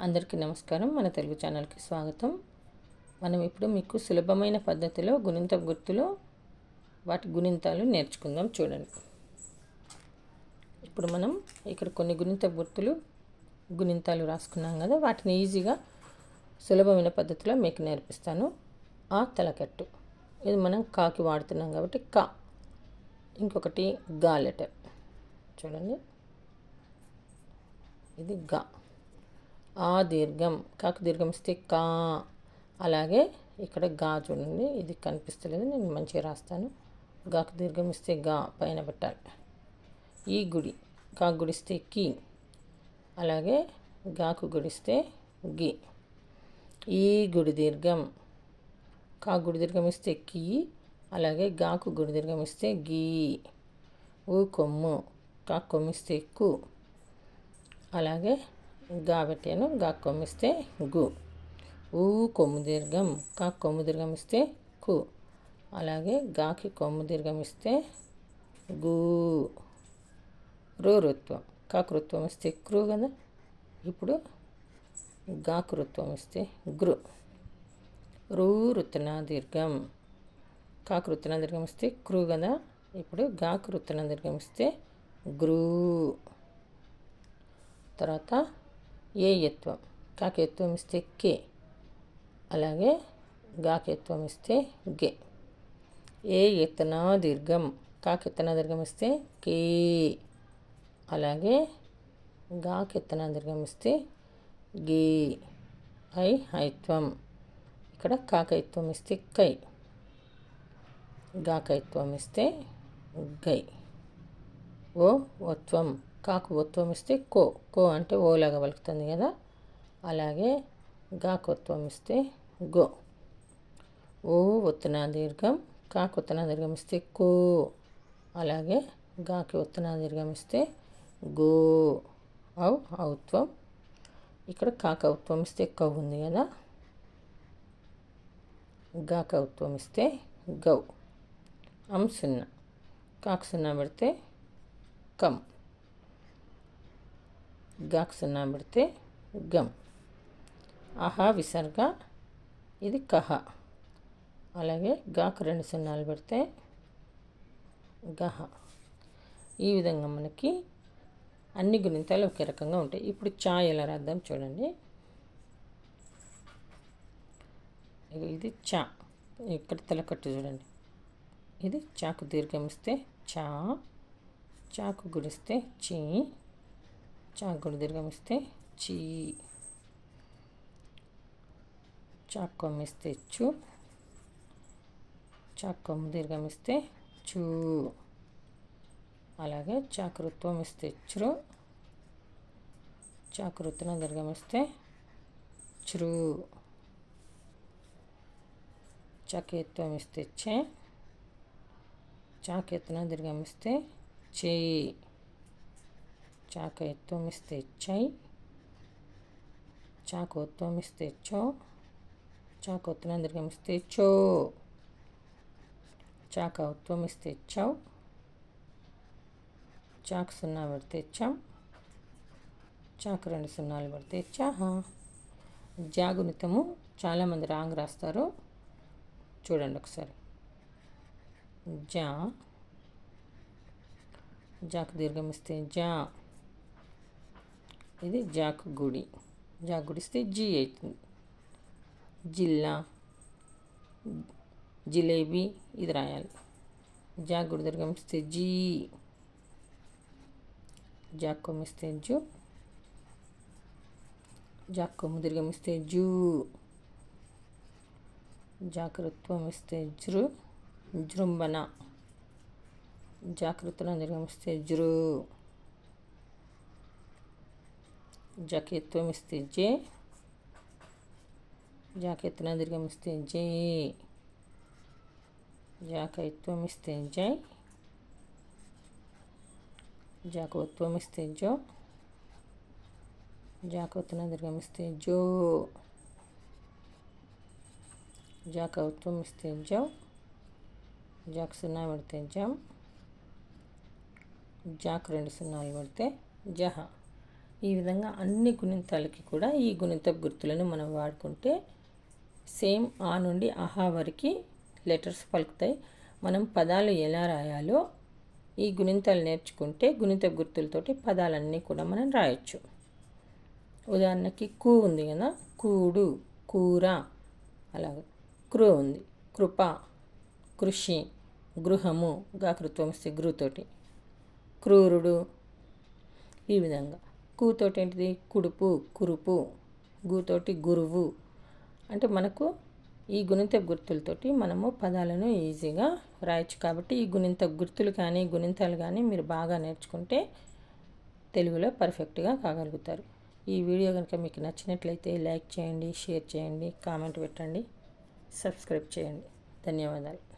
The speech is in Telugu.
అందరికీ నమస్కారం. మన తెలుగు ఛానల్కి స్వాగతం. మనం ఇప్పుడు మీకు సులభమైన పద్ధతిలో గుణింత గుర్తులు వాటి గుణింతాలు నేర్చుకుందాం. చూడండి, ఇప్పుడు మనం ఇక్కడ కొన్ని గుణింత గుర్తులు గుణింతాలు రాసుకున్నాం కదా, వాటిని ఈజీగా సులభమైన పద్ధతిలో మీకు నేర్పిస్తాను. ఆ తలకట్టు, ఇది మనం కాకి వాడుతున్నాం కాబట్టి కా. ఇంకొకటి గా లెటర్, చూడండి, ఇది గా. ఆ దీర్ఘం, కాకు దీర్ఘం ఇస్తే కా. అలాగే ఇక్కడ గా చూడండి, ఇది కనిపిస్తలేదు, నేను మంచిగా రాస్తాను. గాకు దీర్ఘం ఇస్తే గా పైన పెట్టాలి. ఈ గుడి, కాకు గుడిస్తే కీ. అలాగే గాకు గుడిస్తే గి. ఈ గుడి దీర్ఘం, కాకు గుడి దీర్ఘం ఇస్తే కీ. అలాగే గాకు గుడి దీర్ఘం ఇస్తే గీ. ఊ కొమ్ము, కాకు కొమ్మిస్తే కు. అలాగే గా పెట్టాను, గా కొమ్మిస్తే గు. ఊ కొమ్ము దీర్ఘం, కాకు కొమ్ము దీర్ఘం ఇస్తే కు. అలాగే గాకి కొమ్ము దీర్ఘం ఇస్తే గు. రూ రుత్వం, కాకు రుత్వం ఇస్తే క్రు కదా. ఇప్పుడు గాకు రుత్వం ఇస్తే గృ. రూ రుత్న దీర్ఘం, కాకు రుత్న దీర్ఘం ఇస్తే క్రు కదా. ఇప్పుడు గాకు రుత్న దీర్ఘం ఇస్తే గ్రూ. తర్వాత ఏ ఎత్వం, కాకి ఎత్వం ఇస్తే కే. అలాగే గాకి ఎత్వం ఇస్తే గే. ఏ ఎత్తన దీర్ఘం, కాకి ఎత్తన దీర్ఘం ఇస్తే కే. అలాగే గాకి ఎత్తన దీర్ఘం ఇస్తే గే. ఐ ఐత్వం, ఇక్కడ కాకైత్వం ఇస్తే కై. గాకైత్వం ఇస్తే గై. ఓ ఒత్వం, కాకు ఒత్వం ఇస్తే కో. కో అంటే ఓలాగా పలుకుతుంది కదా. అలాగే గాకు ఒత్వం ఇస్తే గో. ఓ ఒత్తున దీర్ఘం, కాకు ఒత్తున దీర్ఘం ఇస్తే కో. అలాగే గాకి ఒత్తున దీర్ఘం ఇస్తే గో. ఔ ఔత్వం, ఇక్కడ కాక ఔత్వం ఇస్తే కవ్ ఉంది కదా. గాక ఔత్వం ఇస్తే గౌ. అం సున్నా, కాకు సున్నా పెడితే కమ్. గాకు సున్నా పెడితే గమ్. ఆహా విసర్గ, ఇది కహ. అలాగే గాకు 2 సున్నాలు పెడితే గహ. ఈ విధంగా మనకి అన్ని గుణింతాలు ఒకే రకంగా ఉంటాయి. ఇప్పుడు చా ఎలా రాద్దాం చూడండి. ఇది చా, ఇక్కడ తలకట్టు చూడండి. ఇది చాకు దీర్ఘం ఇస్తే చా. చాకు గుడిస్తే చీ. చాకు గుడి దీర్ఘం ఇస్తే చీ. చాకు కొమ్మిస్తే చు. చాకు కొమ్ము దీర్ఘం ఇస్తే చూ. అలాగే చాకు రుత్వం ఇస్తే చ్రు. చాకు రుత్తున దీర్ఘం ఇస్తే చ్రు. చాకు ఎత్వం ఇస్తే చే. చాకు ఎత్తున దీర్ఘం ఇస్తే చే. చాకు ఎత్వం ఇస్తే చై. చాకు ఒత్వం ఇస్తే చో. చాకు ఒత్తున దీర్ఘం ఇస్తే చో. చాకు ఔత్వం ఇస్తే చౌ. చాకు సున్నా పెడితే చం. చాకు 2 సున్నాలు పెడితే చాహా. జాగుణితము చాలామంది రాంగ్ రాస్తారు, చూడండి ఒకసారి. జా, జాకు దీర్ఘం ఇస్తే జా. ఇది జాకు గుడి, జాకు గుడిస్తే జీ అవుతుంది. జిల్లా, జిలేబీ, ఇది రాయాలి. జాకు గుడి దీర్ఘం ఇస్తే జీ. జాకు కొమ్మిస్తే జు. జాకు కొమ్ము దీర్ఘం ఇస్తే జూ. జాకృత్వం ఇస్తే జృ. జృంభణ, జాకృతులను దీర్ఘం ఇస్తే జృ. జాకేత్వం ఇస్తే జే. జాకెత్తున దీర్ఘం ఇస్తే జే. జాకైత్వం ఇస్తే జై. జాకోత్వం ఇస్తే జో. జాకోత్తున దీర్ఘం ఇస్తే జో. జాకౌత్వం ఇస్తే జౌ. జాకు సున్నా పెడితే జం. జాకు 2 సున్నాలు పెడితే జహ. ఈ విధంగా అన్ని గుణింతాలకి కూడా ఈ గుణింతపు గుర్తులను మనం వాడుకుంటే సేమ్ ఆ నుండి ఆహా వరకు లెటర్స్ పలుకుతాయి. మనం పదాలు ఎలా రాయాలో ఈ గుణింతాలు నేర్చుకుంటే గుణింతపు గుర్తులతోటి పదాలన్నీ కూడా మనం రాయొచ్చు. ఉదాహరణకి కు ఉంది కదా, కూడు, కూర. అలాగే కృ ఉంది, కృప, కృషి, గృహము, గాకృత్వం వస్తే గృతోటి, క్రూరుడు. ఈ విధంగా కూతోటి ఏంటిది, కుడుపు, కురుపు, గూతోటి గురువు. అంటే మనకు ఈ గుణింతపు గుర్తులతోటి మనము పదాలను ఈజీగా రాయొచ్చు. కాబట్టి ఈ గుణింతపు గుర్తులు కానీ గుణింతాలు కానీ మీరు బాగా నేర్చుకుంటే తెలుగులో పర్ఫెక్ట్గా కాగలుగుతారు. ఈ వీడియో కనుక మీకు నచ్చినట్లయితే లైక్ చేయండి, షేర్ చేయండి, కామెంట్ పెట్టండి, సబ్స్క్రైబ్ చేయండి. ధన్యవాదాలు.